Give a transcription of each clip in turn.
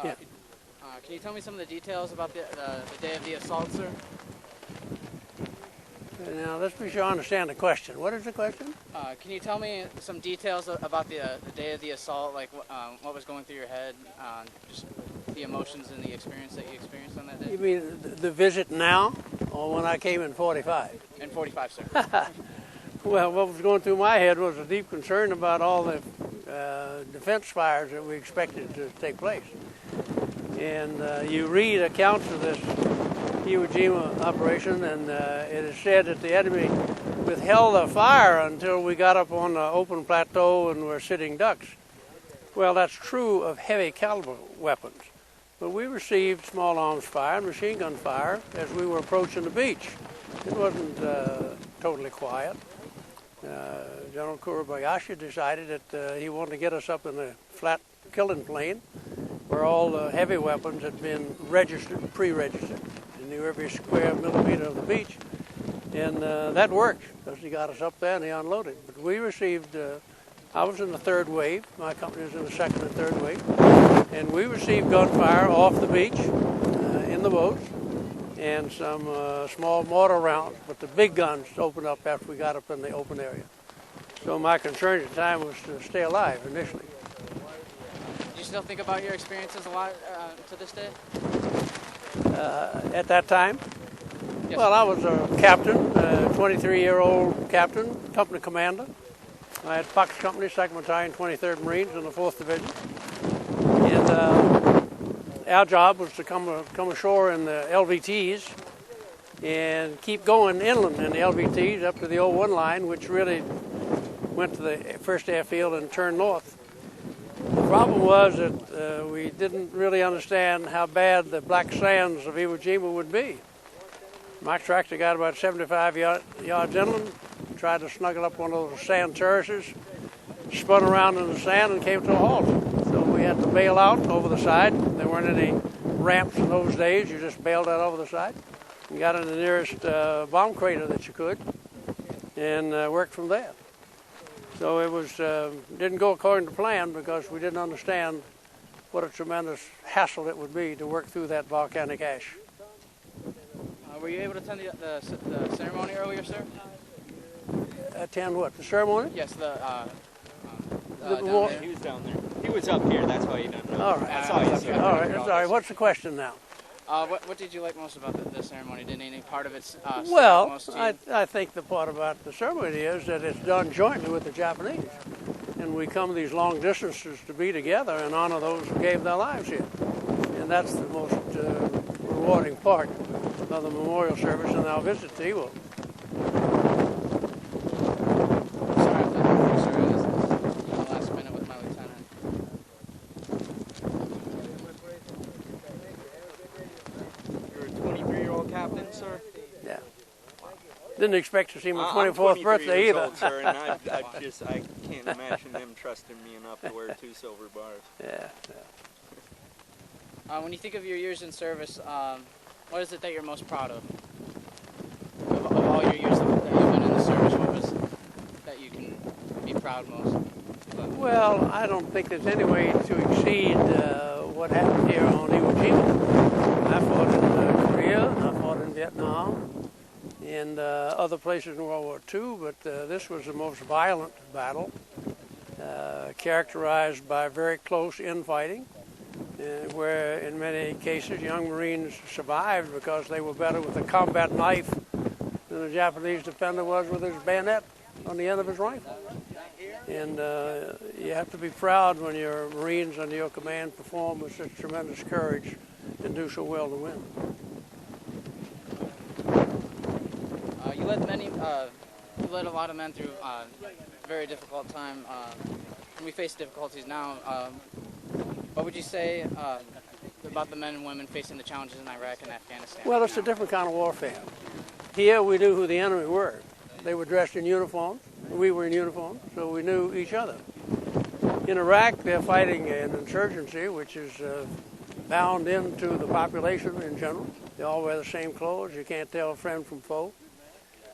Yeah. Can you tell me some of the details about the day of the assault, sir? Now, let's be sure I understand the question. What is the question? Can you tell me some details about the day of the assault, like what was going through your head, just the emotions and the experience that you experienced on that day? You mean the visit now, or when I came in 45? In 45, sir. Well, what was going through my head was a deep concern about all the defense fires that we expected to take place. And you read accounts of this Iwo Jima operation, and it is said that the enemy withheld their fire until we got up on the open plateau and were sitting ducks. Well, that's true of heavy caliber weapons. But we received small arms fire and machine gun fire as we were approaching the beach. It wasn't totally quiet. General Kurobayashi decided that he wanted to get us up in the flat killing plane where all the heavy weapons had been registered, pre-registered. He knew every square millimeter of the beach. And that worked because he got us up there and he unloaded. But we received, I was in the third wave. My company was in the second and third wave. And we received gunfire off the beach in the boats and some small mortar rounds. But the big guns opened up after we got up in the open area. So my concern at the time was to stay alive initially. Do you still think about your experiences a lot to this day? At that time? Yes. Well, I was a captain, a 23-year-old captain, company commander. I had Fox Company, 2nd Battalion, 23rd Marines in the 4th Division. And our job was to come ashore in the LVTs and keep going inland in the LVTs up to the 01 line, which really went to the first airfield and turned north. The problem was that we didn't really understand how bad the black sands of Iwo Jima would be. My tractor got about 75 yards inland, tried to snuggle up one of those sand terraces, spun around in the sand and came to a halt. So we had to bail out over the side. There weren't any ramps in those days. You just bailed out over the side. You got in the nearest bomb crater that you could and worked from there. So it was didn't go according to plan because we didn't understand what a tremendous hassle it would be to work through that volcanic ash. Were you able to attend the ceremony earlier, sir? Attend what? The ceremony? Yes, He was down there. He was up here. That's why you don't know. All right. That's all you see. All right. Sorry. What's the question now? What did you like most about the ceremony? Did any part of it stick out Well, most to you? I think the part about the ceremony is that it's done jointly with the Japanese. And we come these long distances to be together and honor those who gave their lives here. And that's the most rewarding part of the memorial service and our visit to Iwo. Last minute with my lieutenant. You're a 23-year-old captain, sir? Yeah. Didn't expect to see my 24th birthday either. Old, sir, and I can't imagine them trusting me enough to wear 2 silver bars. Yeah. When you think of your years in service, what is it that you're most proud of? Of all your years that you've been in the service, what was that you can be proud most? Well, I don't think there's any way to exceed what happened here on Iwo Jima. I fought in Korea, I fought in Vietnam, and other places in World War II, but this was the most violent battle, characterized by very close infighting, where in many cases young Marines survived because they were better with a combat knife than the Japanese defender was with his bayonet on the end of his rifle. And you have to be proud when your Marines under your command perform with such tremendous courage and do so well to win. You led a lot of men through a very difficult time. We face difficulties now. What would you say about the men and women facing the challenges in Iraq and Afghanistan? Well, it's a different kind of warfare. Here we knew who the enemy were. They were dressed in uniform. We were in uniform, so we knew each other. In Iraq, they're fighting an insurgency which is bound into the population in general. They all wear the same clothes. You can't tell a friend from foe.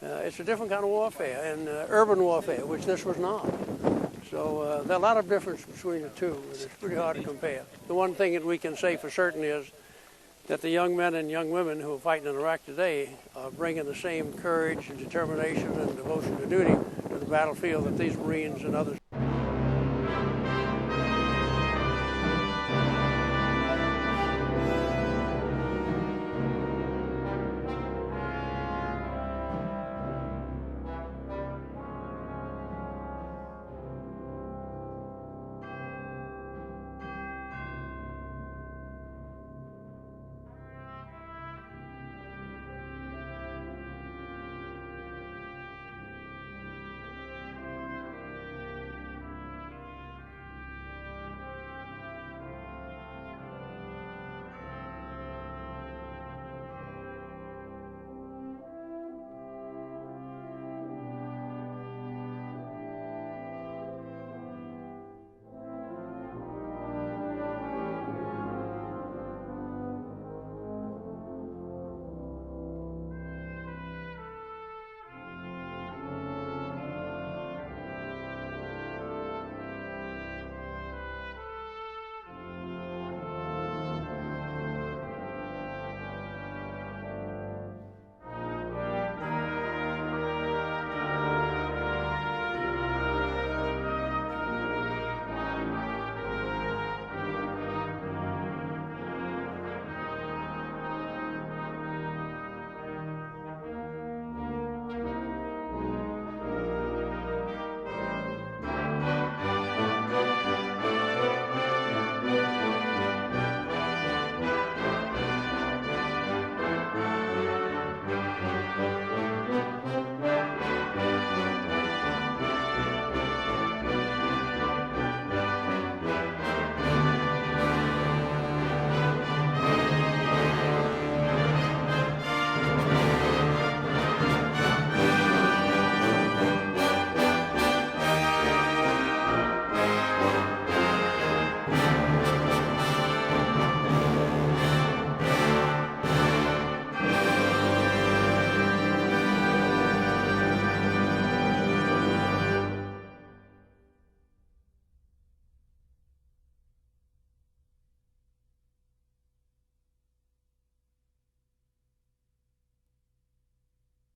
It's a different kind of warfare, and urban warfare, which this was not. So there are a lot of difference between the two, and it's pretty hard to compare. The one thing that we can say for certain is that the young men and young women who are fighting in Iraq today are bringing the same courage and determination and devotion to duty to the battlefield that these Marines and others